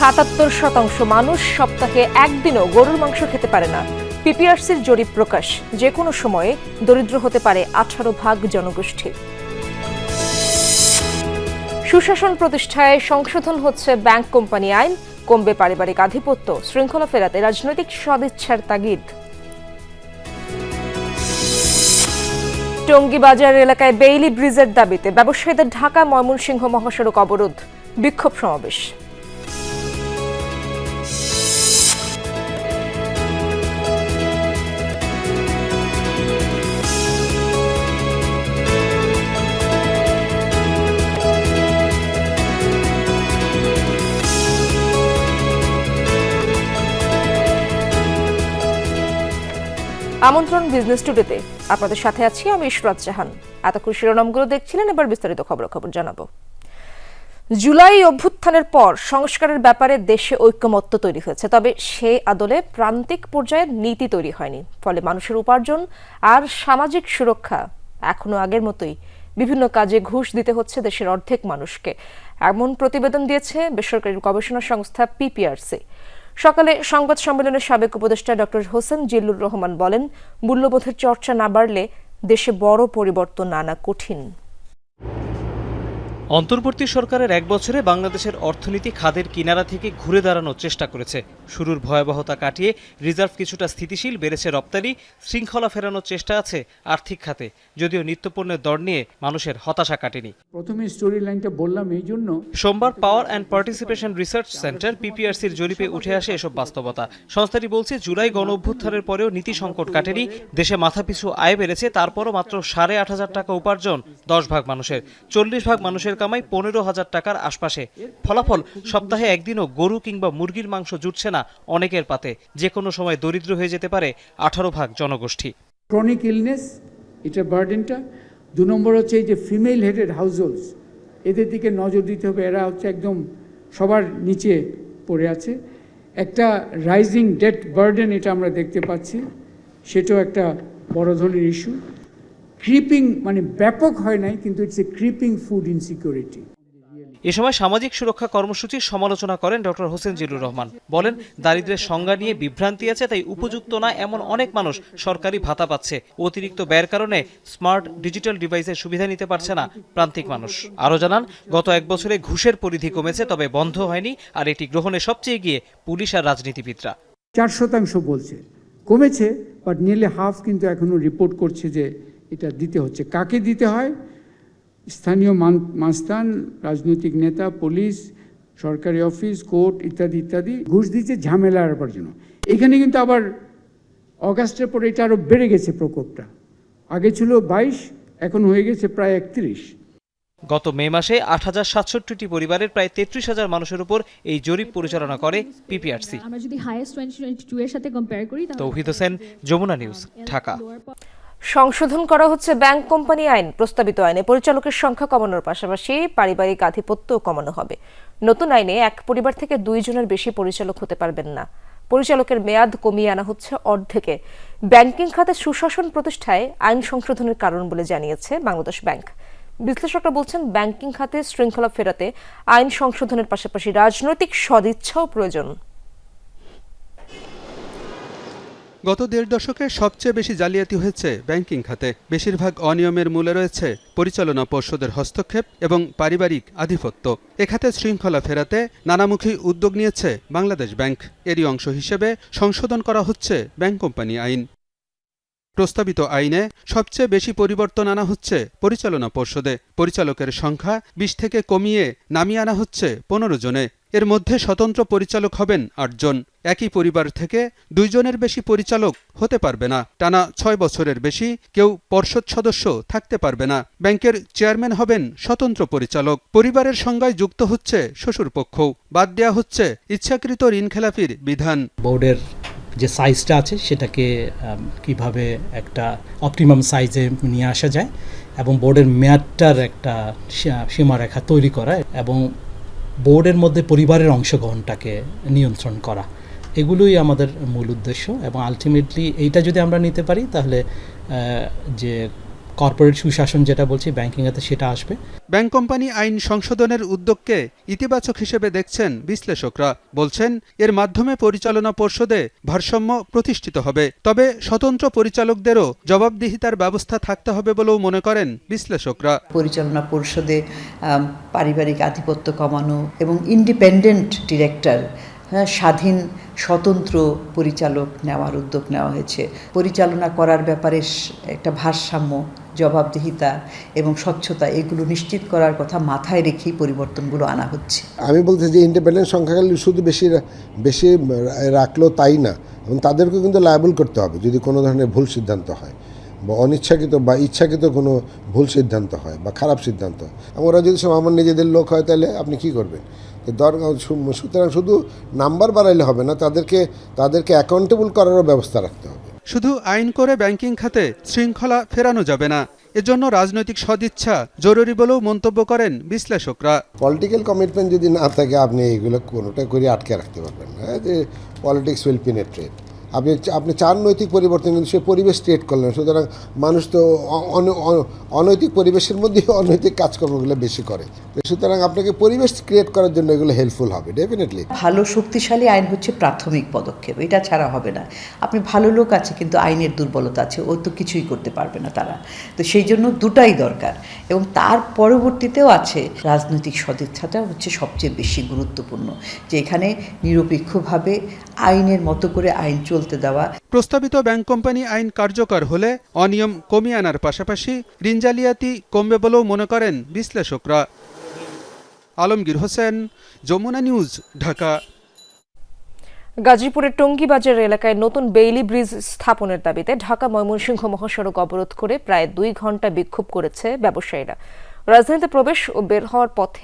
৭৭% মানুষ সপ্তাহে একদিনও গরুর মাংস খেতে পারে না। পিপিআরসির জরিপ প্রকাশ, যে কোনো সময়ে দরিদ্র হতে পারে 18% জনগোষ্ঠী। সুশাসন প্রতিষ্ঠায় সংশোধন হচ্ছে ব্যাংক কোম্পানি আইন, কমবে পারিবারিক আধিপত্য, শৃঙ্খলা ফেরাতে রাজনৈতিক সদিচ্ছার তাগিদ। টঙ্গীবাজার এলাকায় বেইলি ব্রিজের দাবিতে ব্যবসায়ীদের ঢাকা ময়মনসিংহ মহাসড়ক অবরোধ, বিক্ষোভ সমাবেশ। আমন্ত্রণ বিজনেস টুডেতে, আপনাদের সাথে আছি আমি ইশরাত জাহান। এতক্ষণ শিরোনামগুলো দেখছিলেন, এবার বিস্তারিত খবর জানাবো। জুলাই অভ্যুত্থানের পর সংস্কারের ব্যাপারে দেশে ঐক্যমত্য তৈরি হয়েছে, তবে সেই আদলে প্রান্তিক পর্যায়ে নীতি তৈরি হয়নি। ফলে মানুষের উপার্জন আর সামাজিক সুরক্ষা এখনো আগের মতোই। বিভিন্ন কাজে ঘুষ দিতে হচ্ছে দেশের অর্ধেক মানুষকে, এমন প্রতিবেদন দিয়েছে বেসরকারি গবেষণা সংস্থা পিপিআরসি। সকালে সংবাদ সম্মেলনে সাবেক উপদেষ্টা ডক্টর হোসেন জিল্লুর রহমান বলেন, মূল্যবোধের চর্চা না বাড়লে দেশে বড় পরিবর্তন আনা কঠিন। অন্তর্বর্তী সরকারের এক বছরে বাংলাদেশের অর্থনীতি খাদের কিনারা থেকে ঘুরে দাঁড়ানোর চেষ্টা করেছে। শুরুর ভয়াবহতা কাটিয়ে রিজার্ভ কিছুটা স্থিতিশীল, বেড়েছে রপ্তানি, শৃঙ্খলা ফেরানোর চেষ্টা আছে আর্থিক খাতে, যদিও নিত্যপণ্যের দর নিয়ে মানুষের হতাশা কাটেনি। প্রথমে স্টোরি লাইনটা বললাম এই জন্য। সোমবার power and participation research centre পিপিআরসির জরিপে উঠে আসে এসব বাস্তবতা। সংস্থাটি বলছে, জুলাই গণ অভ্যুত্থানের পরেও নীতি সংকট কাটেনি। দেশে মাথাপিছু আয় বেড়েছে, তারপরও মাত্র 8,500 টাকা উপার্জন 10 ভাগ মানুষের। 40 ভাগ মানুষের কামাই 15,000 টাকার আশপাশে। ফলাফল, সপ্তাহে একদিনও গরু কিংবা মুরগির মাংস জুটছে না অনেকের পাতে। যে কোনো সময় দরিদ্র হয়ে যেতে পারে 18 ভাগ জনগোষ্ঠী। ক্রনিক ইলনেস, এটা বার্ডেনটা। 2 নম্বর হচ্ছে এই যে ফিমেল হেডেড হাউসহোল্ডস, এদের দিকে নজর দিতে হবে। এরা হচ্ছে একদম সবার নিচে পড়ে আছে। একটা রাইজিং ডেট বার্ডেন, এটা আমরা দেখতে পাচ্ছি, সেটাও একটা বড় ধরনের ইস্যু। ক্রিপিং, মানে ব্যাপক হয় নাই, কিন্তু it's a creeping food insecurity. এ সময় সামাজিক সুরক্ষা কর্মসূচির সমালোচনা করেন ডক্টর হোসেন জিল্লুর রহমান। বলেন, দারিদ্র্যের সংজ্ঞা নিয়ে বিভ্রান্তি আছে, তাই উপযুক্ত না এমন অনেক মানুষ সরকারি ভাতা পাচ্ছে। অতিরিক্ত ব্যয়ের কারণে স্মার্ট ডিজিটাল ডিভাইসের সুবিধা নিতে পারছে না প্রান্তিক মানুষ। আরও জানান, গত এক বছরে ঘুষের পরিধি কমেছে, তবে বন্ধ হয়নি, আর এটি গ্রহণে সবচেয়ে এগিয়ে পুলিশ আর রাজনীতিবিদরা। 4% বলছে কমেছে, বাট নিয়ারলি হাফ কিন্তু এখনো রিপোর্ট করছে যে এটা দিতে হচ্ছে। কাকে দিতে হয়? স্থানীয় মাস্তান, রাজনৈতিক নেতা, পুলিশ, সরকারি অফিস, কোর্ট ইত্যাদি ইত্যাদি। ঘুষ দিচ্ছে ঝামেলা আরবার জন্য। এখানে কিন্তু আবার অগাস্টের পরে এটা আরও বেড়ে গেছে প্রকোপটা। আগে ছিল 22, এখন হয়ে গেছে প্রায় 31। গত মে মাসে 8,067টি পরিবারের প্রায় 33,000 মানুষের উপর এই জরিপ পরিচালনা করে পিপিআরসি। আমরা যদি হাইয়েস্ট 2022 এর সাথে কম্পেয়ার করি, তৌহিদ হোসেন, যমুনা নিউজ, ঢাকা। সংশোধন করা হচ্ছে ব্যাংক কোম্পানি আইন। প্রস্তাবিত আইনে পরিচালকের সংখ্যা কমানোর পাশাপাশি পারিবারিক আধিপত্যও কমানো হবে। নতুন আইনে এক পরিবার থেকে 2 জনের বেশি পরিচালক হতে পারবেন না। পরিচালকের মেয়াদ কমিয়ে আনা হচ্ছে অর্ধেকে। ব্যাংকিং খাতে সুশাসন প্রতিষ্ঠায় আইন সংশোধনের কারণ বলে জানিয়েছে বাংলাদেশ ব্যাংক। বিশ্লেষকরা বলছেন, ব্যাংকিং খাতে শৃঙ্খলা ফেরাতে আইন সংশোধনের পাশাপাশি রাজনৈতিক সদিচ্ছাও প্রয়োজন। গত 1.5 দশকে সবচেয়ে বেশি জালিয়াতি হয়েছে ব্যাংকিং খাতে। বেশিরভাগ অনিয়মের মূলে রয়েছে পরিচালনা পর্ষদের হস্তক্ষেপ এবং পারিবারিক আধিপত্য। এ খাতে শৃঙ্খলা ফেরাতে নানামুখী উদ্যোগ নিয়েছে বাংলাদেশ ব্যাংক। এরই অংশ হিসেবে সংশোধন করা হচ্ছে ব্যাংক কোম্পানি আইন। প্রস্তাবিত আইনে সবচেয়ে বেশি পরিবর্তন আনা হচ্ছে পরিচালনা পর্ষদে। পরিচালকের সংখ্যা 20 থেকে কমিয়ে নামিয়ে আনা হচ্ছে 15 জনে। এর মধ্যে স্বতন্ত্র পরিচালক হবেন 8 জন। একই পরিবার থেকে 2 জনের বেশি পরিচালক হতে পারবে না। টানা 6 বছরের বেশি কেউ পর্ষদ সদস্য থাকতে পারবে না। ব্যাংকের চেয়ারম্যান হবেন স্বতন্ত্র পরিচালক। পরিবারের সংজ্ঞায় যুক্ত হচ্ছে শ্বশুরপক্ষ। বাদ দেওয়া হচ্ছে ইচ্ছাকৃত ঋণখেলাপির বিধান। বোর্ডের যে সাইজটা আছে সেটাকে কিভাবে একটা অপটিমাম সাইজে নিয়ে আসা যায় এবং বোর্ডের মেয়াদটার একটা সীমারেখা তৈরি করা এবং বোর্ডের মধ্যে পরিবারের অংশগ্রহণটাকে নিয়ন্ত্রণ করা, এগুলোই আমাদের মূল উদ্দেশ্য। এবং আলটিমেটলি এইটা যদি আমরা নিতে পারি, তাহলে যে কর্পোরেট সুশাসন যেটা বলছি ব্যাংকিং এতে সেটা আসবে। ব্যাংক কোম্পানি আইন সংশোধনের উদ্যোগকে ইতিবাচক হিসেবে দেখছেন বিশ্লেষকরা। বলছেন এর মাধ্যমে পরিচালনা পর্ষদে ভারসাম্য প্রতিষ্ঠিত হবে, তবে স্বতন্ত্র পরিচালকদেরও জবাবদিহিতার ব্যবস্থা থাকতে হবে বলেও মনে করেন বিশ্লেষকরা। পরিচালনা পরিষদে পারিবারিক আধিপত্য কমানো এবং ইন্ডিপেন্ডেন্ট ডিরেক্টর, স্বাধীন স্বতন্ত্র পরিচালক নেওয়ার উদ্যোগ নেওয়া হয়েছে। পরিচালনা করার ব্যাপারে একটা ভারসাম্য, জবাবদিহিতা এবং স্বচ্ছতা এগুলো নিশ্চিত করার কথা মাথায় রেখেই পরিবর্তনগুলো আনা হচ্ছে। আমি বলতে যে ইন্ডিপেন্ডেন্ট সংখ্যাগুলি শুধু বেশি রাখলো তাই না, এবং তাদেরকেও কিন্তু লায়াবল করতে হবে যদি কোনো ধরনের ভুল সিদ্ধান্ত হয় বা অনিচ্ছাকৃত বা ইচ্ছাকৃত কোনো ভুল সিদ্ধান্ত হয় বা খারাপ সিদ্ধান্ত হয়। ওরা যদি সব আমার নিজেদের লোক হয় তাহলে আপনি কি করবেন? সুতরাং শুধু নাম্বার বাড়াইলে হবে না, তাদেরকে অ্যাকাউন্টেবল করারও ব্যবস্থা রাখতে হবে। শুধু আইন করে ব্যাংকিং খাতে শৃঙ্খলা ফেরানো যাবে না, এজন্য রাজনৈতিক সদিচ্ছা জরুরি বলেও মন্তব্য করেন বিশ্লেষকরা। পলিটিক্যাল কমিটমেন্ট যদি না থাকে আপনি এইগুলো কোনোটা করে আটকে রাখতে পারবেন না। যে পলিটিক্স উইল পেনিট্রেট। আপনি চান নৈতিক পরিবর্তন, কিন্তু সে পরিবেশ ক্রিয়েট করলেন। সুতরাং মানুষ তো অনৈতিক পরিবেশের মধ্যে অনৈতিক কাজকর্মগুলো বেশি করে। সুতরাং আপনাকে পরিবেশ ক্রিয়েট করার জন্য এগুলো হেল্পফুল হবে ডেফিনেটলি। ভালো শক্তিশালী আইন হচ্ছে প্রাথমিক পদক্ষেপ, এটা ছাড়া হবে না। আপনি ভালো লোক আছে কিন্তু আইনের দুর্বলতা আছে, ও তো কিছুই করতে পারবে না তারা। তো সেই জন্য দুটাই দরকার, এবং তার পরবর্তীতেও আছে রাজনৈতিক সদিচ্ছাটা হচ্ছে সবচেয়ে বেশি গুরুত্বপূর্ণ, যে এখানে নিরপেক্ষভাবে আইনের মতো করে আইন চলতে দেওয়া। প্রস্তাবিত ব্যাংক কোম্পানি আইন কার্যকর হলে অনিয়ম কমিয়ে আনার পাশাপাশি ঋণ জালিয়াতি কমবে বলেও মনে করেন বিশ্লেষকরা। আলমগীর হোসেন, যমুনা নিউজ, ঢাকা। গাজীপুরের টঙ্গীবাজার এলাকায় নতুন বেইলি ব্রিজ স্থাপনের দাবিতে ঢাকা ময়মনসিংহ মহাসড়ক অবরোধ করে প্রায় 2 ঘণ্টা বিক্ষোভ করেছে ব্যবসায়ীরা। রাজধানীতে প্রবেশ ও বের হওয়ার পথ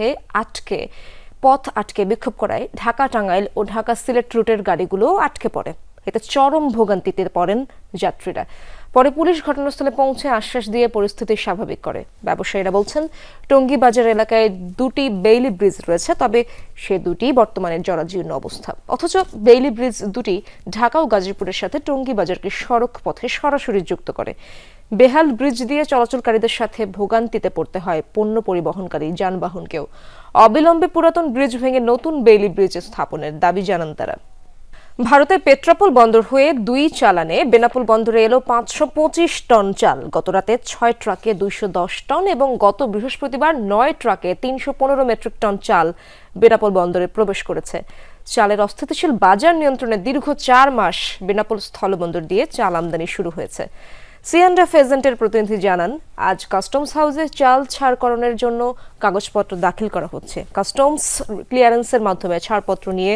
আটকে বিক্ষোভ করায় ঢাকা টাঙ্গাইল ও ঢাকা সিলেট রুটের গাড়িগুলো আটকে পড়ে। এতে চরম ভোগান্তিতে পড়েন যাত্রীরা। পরে পুলিশ ঘটনাস্থলে পৌঁছে আশ্বাস দিয়ে পরিস্থিতি স্বাভাবিক করে। ব্যবসায়ীরা বলছেন, টঙ্গী বাজার এলাকায় 2টি বেইলি ব্রিজ রয়েছে, তবে সে দুটি বর্তমানে জরাজীর্ণ অবস্থা। অথচ বেইলি ব্রিজ দুটি ঢাকা ও গাজীপুরের সাথে টঙ্গী বাজারকে সড়ক পথে সরাসরি যুক্ত করে। বেহাল ব্রিজ দিয়ে চলাচলকারীদের সাথে ভোগান্তিতে পড়তে হয় পণ্য পরিবহনকারী যানবাহনকেও। অবিলম্বে পুরাতন ব্রিজ ভেঙে নতুন বেইলি ব্রিজ স্থাপনের দাবি জানান তারা। ভারতের পেট্রাপোল বন্দর হয়ে 2 চালানে বেনাপোল বন্দরে এলো 525 টন চাল। গতরাতে 6 ট্রাকে 210 টন এবং গত বৃহস্পতিবার 9 ট্রাকে 315 মেট্রিক টন চাল বেনাপোল বন্দরে প্রবেশ করেছে। চালের অস্থিতিশীল বাজার নিয়ন্ত্রণে দীর্ঘ 4 মাস বেনাপোল স্থলবন্দর দিয়ে চাল আমদানি শুরু হয়েছে। C&F এজেন্টের প্রতিনিধি জানান, আজ কাস্টমস হাউসে চাল ছাড়করণের জন্য কাগজপত্র দাখিল করা হচ্ছে। কাস্টমস ক্লিয়ারেন্সের মাধ্যমে ছাড়পত্র নিয়ে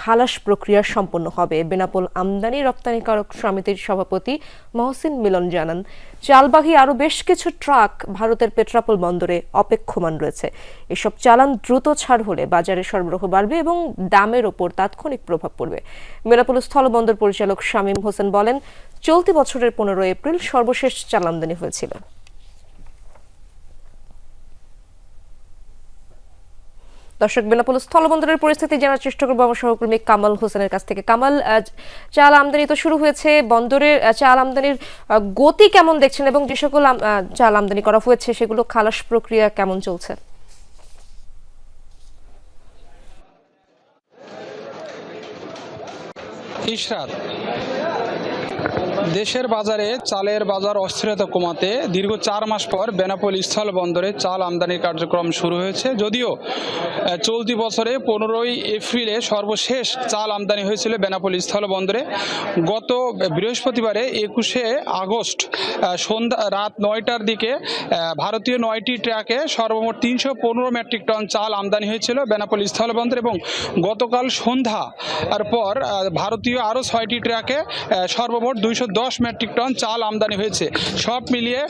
খালাস প্রক্রিয়া সম্পন্ন হবে। বেনাপোল আমদানি রপ্তানিকারক সমিতির সভাপতি মহসিন মিলন জানান, চালবাহী আরও বেশ কিছু ট্রাক ভারতের পেট্রাপোল বন্দরে অপেক্ষমান রয়েছে। এসব চালান দ্রুত ছাড় হলে বাজারে সরবরাহ বাড়বে এবং দামের ওপর তাৎক্ষণিক প্রভাব পড়বে। বেনাপোল স্থলবন্দর পরিচালক শামীম হোসেন বলেন, চলতি বছরের 15 এপ্রিল সর্বশেষ চাল আমদানি হয়েছিল। দর্শক, বেনাপোল স্থলবন্দরের পরিস্থিতি জানার চেষ্টা করবো আমার সহকর্মী কামাল হোসেনের কাছ থেকে। কামাল, চাল আমদানি তো শুরু হয়েছে, বন্দরের চাল আমদানির গতি কেমন দেখছেন এবং যে সকল চাল আমদানি করা হয়েছে সেগুলো খালাস প্রক্রিয়া কেমন চলছে? ইশরাত, দেশের বাজারে চালের বাজার অস্থিরতা কমাতে দীর্ঘ 4 মাস পর বেনাপোল স্থল বন্দরে চাল আমদানির কার্যক্রম শুরু হয়েছে। যদিও চলতি বছরে 15 এপ্রিলে সর্বশেষ চাল আমদানি হয়েছিল বেনাপোল স্থল বন্দরে। গত বৃহস্পতিবারে 21 আগস্ট রাত 9টার দিকে ভারতীয় 9টি ট্রাকে সর্বমোট 315 মেট্রিক টন চাল আমদানি হয়েছিল বেনাপোল স্থল বন্দরে, এবং গতকাল সন্ধ্যার পর ভারতীয় আরও 6টি ট্রাকে সর্বমোট 210 মেট্রিক টন চাল আমদানি হয়েছে। সব মিলিয়ে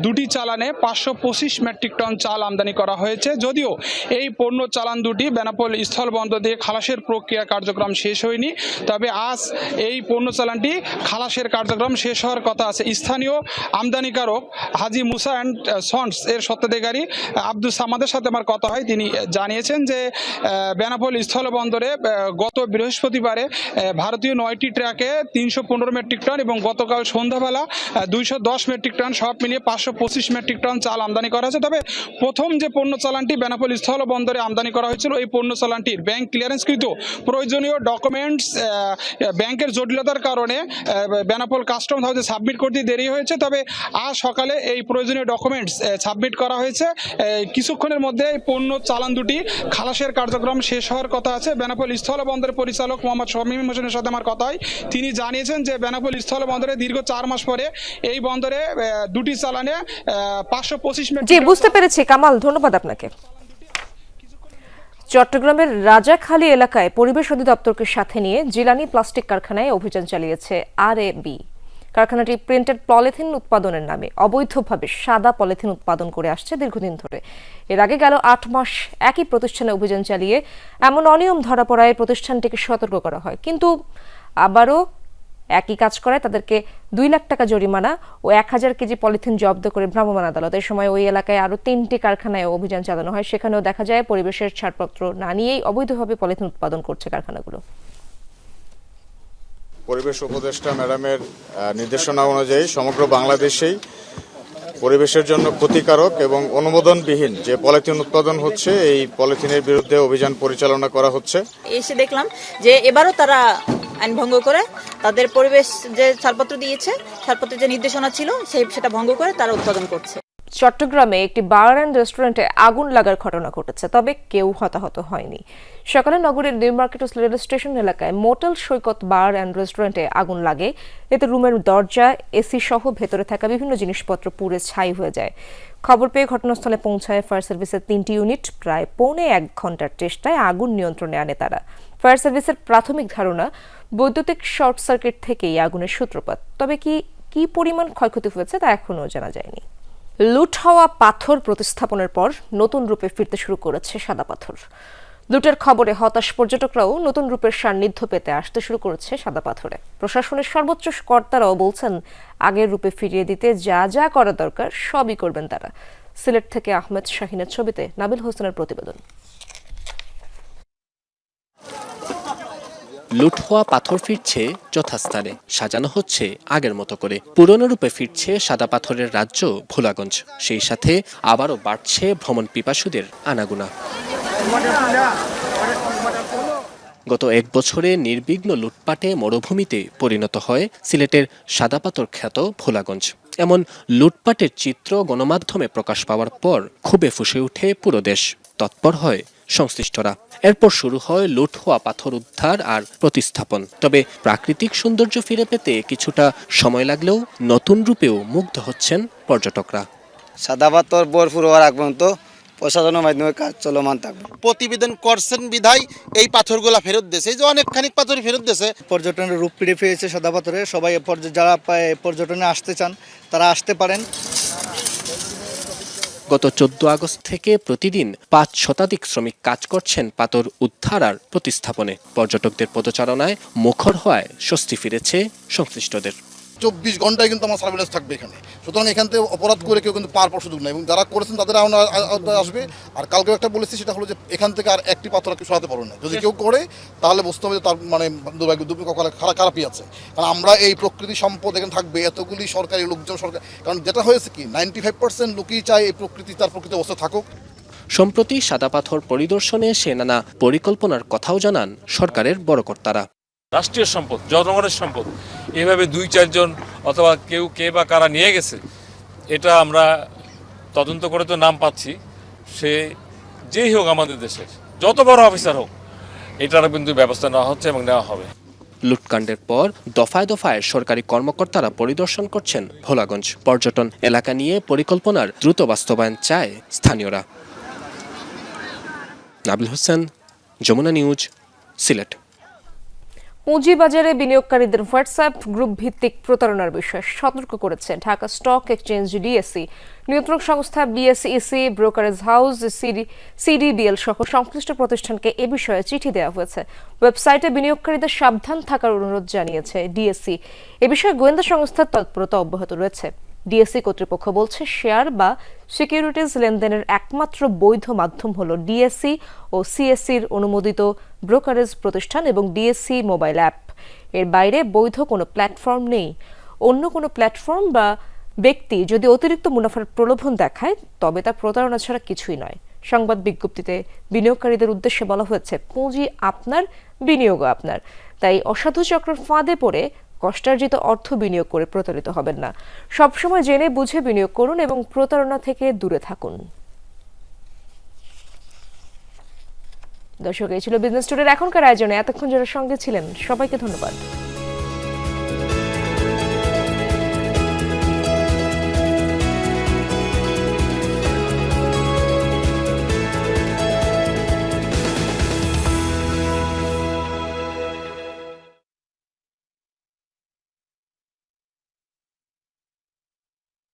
2টি চালানে 525 মেট্রিক টন চাল আমদানি করা হয়েছে। যদিও এই পণ্য চালান দুটি বেনাপোল স্থল বন্দর দিয়ে খালাসের প্রক্রিয়া কার্যক্রম শেষ হয়নি, তবে আজ এই পণ্য চালানটি খালাসের কার্যক্রম শেষ হওয়ার কথা আছে। স্থানীয় আমদানিকারক হাজি মুসা অ্যান্ড সন্স এর স্বত্বাধিকারী আব্দুল সামাদের সাথে আমার কথা হয়। তিনি জানিয়েছেন যে বেনাপোল স্থল বন্দরে গত বৃহস্পতিবারে ভারতীয় 9টি ট্রাকে 315 মেট্রিক টন এবং গত গতকাল সন্ধ্যাবেলা 210 মেট্রিক টন, সব মিলিয়ে 525 মেট্রিক টন চাল আমদানি করা হয়েছে। তবে প্রথম যে পণ্য চালানটি বেনাপোল স্থল বন্দরে আমদানি করা হয়েছিল, এই পণ্য চালানটির ব্যাংক ক্লিয়ারেন্সকৃত প্রয়োজনীয় ডকুমেন্টস ব্যাংকের জটিলতার কারণে বেনাপোল কাস্টমস হাউসে সাবমিট করতে দেরি হয়েছে। তবে আজ সকালে এই প্রয়োজনীয় ডকুমেন্টস সাবমিট করা হয়েছে। কিছুক্ষণের মধ্যে এই পণ্য চালান দুটি খালাসের কার্যক্রম শেষ হওয়ার কথা আছে। বেনাপোল স্থল বন্দরের পরিচালক মোহাম্মদ শামীম হোসেনের সাথে আমার কথা হয়, তিনি জানিয়েছেন যে বেনাপোল স্থল বন্দরে দীর্ঘ 4 মাস পরে এই বন্দরে দুটি চালানে 525 জি, মেট্রিক। বুঝতে পেরেছি কামাল, ধন্যবাদ আপনাকে। চট্টগ্রামের রাজাখালী এলাকায় পরিবেশ অধিদপ্তরকে সাথে নিয়ে জিলানি প্লাস্টিক কারখানায় অভিযান চালিয়েছে RAB। কারখানাটি প্রিন্টেড পলিথিন উৎপাদনের নামে অবৈধভাবে সাদা পলিথিন উৎপাদন করে আসছে দীর্ঘদিন ধরে। এর আগে গেল 8 মাস একই প্রতিষ্ঠানে অভিযান চালিয়ে এমন অনিয়ম ধরা পড়ায় প্রতিষ্ঠানটিকে সতর্ক করা হয়, কিন্তু আবারও একই কাজ করায় তাদেরকে 2 লাখ টাকা জরিমানা ও 1000 কেজি পলিথিন জব্দ করে ভ্রাম্যমাণ আদালত। এই সময় ওই এলাকায় আরও 3টি কারখানায় অভিযান চালানো হয়। সেখানেও দেখা যায় পরিবেশের ছাড়পত্র না নিয়েই অবৈধভাবে পলিথিন উৎপাদন করছে কারখানাগুলো। পরিবেশ উপদেষ্টা ম্যাডামের নির্দেশনা অনুযায়ী সমগ্র বাংলাদেশেই পরিবেশের জন্য ক্ষতিকারক এবং অনুমোদনবিহীন যে পলিথিন উৎপাদন হচ্ছে, এই পলিথিনের বিরুদ্ধে অভিযান পরিচালনা করা হচ্ছে। এসে দেখলাম যে এবারও তারা আইন ভঙ্গ করে তাদের পরিবেশ যে ছাড়পত্র দিয়েছে, ছাড়পত্রের যে নির্দেশনা ছিল সেটা ভঙ্গ করে তারা উৎপাদন করছে। চট্টগ্রামে একটি বার অ্যান্ড রেস্টুরেন্টে আগুন লাগার ঘটনা ঘটেছে, তবে কেউ হতাহত হয়নি। সকালে নগরের নিউ মার্কেট রেল স্টেশন এলাকায় মোটেল সৈকত বার অ্যান্ড রেস্টুরেন্টে আগুন লাগে। এতে রুমের দরজা, এসি সহ ভেতরে থাকা বিভিন্ন জিনিসপত্র পুড়ে ছাই হয়ে যায়। খবর পেয়ে ঘটনাস্থলে পৌঁছায় ফায়ার সার্ভিসের 3টি ইউনিট। প্রায় 1.25 ঘন্টার চেষ্টায় আগুন নিয়ন্ত্রণে আনে তারা। ফায়ার সার্ভিসের প্রাথমিক ধারণা বৈদ্যুতিক শর্ট সার্কিট থেকেই আগুনের সূত্রপাত। তবে কি পরিমাণ ক্ষয়ক্ষতি হয়েছে তা এখনও জানা যায়নি। লুট হওয়া পাথর প্রতিস্থাপনের পর নতুন রূপে ফিরতে শুরু করেছে সাদা পাথর। লুটের খবরে হতাশ পর্যটকরাও নতুন রূপের সান্নিধ্য পেতে আসতে শুরু করেছে সাদা পাথরে। প্রশাসনের সর্বোচ্চ কর্তারাও বলছেন আগের রূপে ফিরিয়ে দিতে যা যা করা দরকার সবই করবেন তারা। সিলেট থেকে আহমেদ শাহিনের ছবিতে নাবিল হোসেনের প্রতিবেদন। লুট হওয়া পাথর ফিরছে যথাস্থানে, সাজানো হচ্ছে আগের মতো করে। পুরনো রূপে ফিরছে সাদা পাথরের রাজ্য ভোলাগঞ্জ। সেই সাথে আবারও বাড়ছে ভ্রমণ পিপাসুদের আনাগোনা। গত 1 বছরে নির্বিঘ্ন লুটপাটে মরুভূমিতে পরিণত হয় সিলেটের সাদা পাথর খ্যাত ভোলাগঞ্জ। এমন লুটপাটের চিত্র গণমাধ্যমে প্রকাশ পাওয়ার পর ক্ষোভে ফুঁসে ওঠে পুরো দেশ। তৎপর হয় সংশ্লিষ্টরা। এরপর শুরু হয় লুট হওয়া পাথর উদ্ধার আর প্রতিস্থাপন। তবে প্রাকৃতিক সৌন্দর্য ফিরে পেতে কিছুটা সময় লাগলেও নতুন রূপেও মুগ্ধ হচ্ছেন পর্যটকরা। সাদা পাথর ভরপুর হওয়ার আগ পর্যন্ত প্রশাসনের মাধ্যমে কাজ চলমান থাকবে। প্রতিবেদন করছেন বিধায় এই পাথরগুলা ফেরত দিয়েছে, এই যে অনেকখানি পাথর ফেরত দিয়েছে। পর্যটনের রূপ ফিরে পেয়েছে সাদা পাথরে। সবাই যারা পর্যটনে আসতে চান তারা আসতে পারেন। গত 14 আগস্ট থেকে প্রতিদিন 5 শতাধিক শ্রমিক কাজ করছেন পাথর উদ্ধার আর প্রতিস্থাপনে। পর্যটকদের পদচারণায় মুখর হওয়ায় স্বস্তি ফিরেছে সংশ্লিষ্টদের। 24 ঘন্টায় কিন্তু আমার সার্ভিলেন্স থাকবে এখানে, সুতরাং এখান থেকে অপরাধ করে কেউ কিন্তু পার পাওয়ার সুযোগ নেই এবং যারা করেছেন তাদের আসবে। আর কালকে একটা বলেছি, সেটা হলো যে এখান থেকে আর একটি পাথর কেউ সরাতে পারবে না। যদি কেউ করে তাহলে বুঝতে হবে তার মানে দুর্ভাগ্য খারাপই আছে। কারণ আমরা এই প্রকৃতি সম্পদ এখানে থাকবে, এতগুলি সরকারি লোকজন সরকার, কারণ যেটা হয়েছে কি 95% লোকই চায় এই প্রকৃতি তার প্রকৃতি অবস্থা থাকুক। সম্প্রতি সাদা পাথর পরিদর্শনে এসে নানা পরিকল্পনার কথাও জানান সরকারের বড় কর্তারা। রাষ্ট্রীয় সম্পদ, জনগণের সম্পদ, এভাবে 2-4 জন অথবা কে বা কারা নিয়ে গেছে, এটা আমরা তদন্ত করে তো নাম পাচ্ছি। সে যেই হোক আমাদের দেশের যত বড় অফিসার হোক, এটার কিন্তু ব্যবস্থা নেওয়া হচ্ছে এবং নেওয়া হবে। লুটকাণ্ডের পর দফায় দফায় সরকারি কর্মকর্তারা পরিদর্শন করছেন ভোলাগঞ্জ। পর্যটন এলাকা নিয়ে পরিকল্পনার দ্রুত বাস্তবায়ন চায় স্থানীয়রা। নাবিল হোসেন, যমুনা নিউজ, সিলেট। পুঁজিবাজারে বিনিয়োগকারীদের হোয়াটসঅ্যাপ গ্রুপ ভিত্তিক প্রতারণার বিষয়ে সতর্ক করেছে ঢাকা স্টক এক্সচেঞ্জ ডিএসসি। নিয়ন্ত্রক সংস্থা বিএসইসি, ব্রোকারেজ হাউস সিডিবিএল সহ সংশ্লিষ্ট প্রতিষ্ঠানকে এ বিষয়ে চিঠি দেওয়া হয়েছে। ওয়েবসাইটে বিনিয়োগকারীদের সাবধান থাকার অনুরোধ জানিয়েছে ডিএসসি। এ বিষয়ে গোয়েন্দা সংস্থার তৎপরতা অব্যাহত রয়েছে। ডিএসসি কর্তৃপক্ষ বলছে শেয়ার বা সিকিউরিটিজ লেনদেনের একমাত্র বৈধ মাধ্যম হল ডিএসসি ও সিএসসির অনুমোদিত ব্রোকারেজ প্রতিষ্ঠান এবং ডিএসসি মোবাইল অ্যাপ। এর বাইরে বৈধ কোনো প্ল্যাটফর্ম নেই। অন্য কোনো প্ল্যাটফর্ম বা ব্যক্তি যদি অতিরিক্ত মুনাফার প্রলোভন দেখায় তবে তা প্রতারণা ছাড়া কিছুই নয়। সংবাদ বিজ্ঞপ্তিতে বিনিয়োগকারীদের উদ্দেশ্যে বলা হয়েছে, পুঁজি আপনার, বিনিয়োগও আপনার। তাই অসাধু চক্রের ফাঁদে পড়ে কষ্টার্জিত অর্থ বিনিয়োগ করে প্রতারিত হবেন না। সবসময় জেনে বুঝে বিনিয়োগ করুন এবং প্রতারণা থেকে দূরে থাকুন। দর্শক, এই ছিল বিজনেস টুডের এখনকার আয়োজনে। এতক্ষণ যারা সঙ্গে ছিলেন সবাইকে ধন্যবাদ।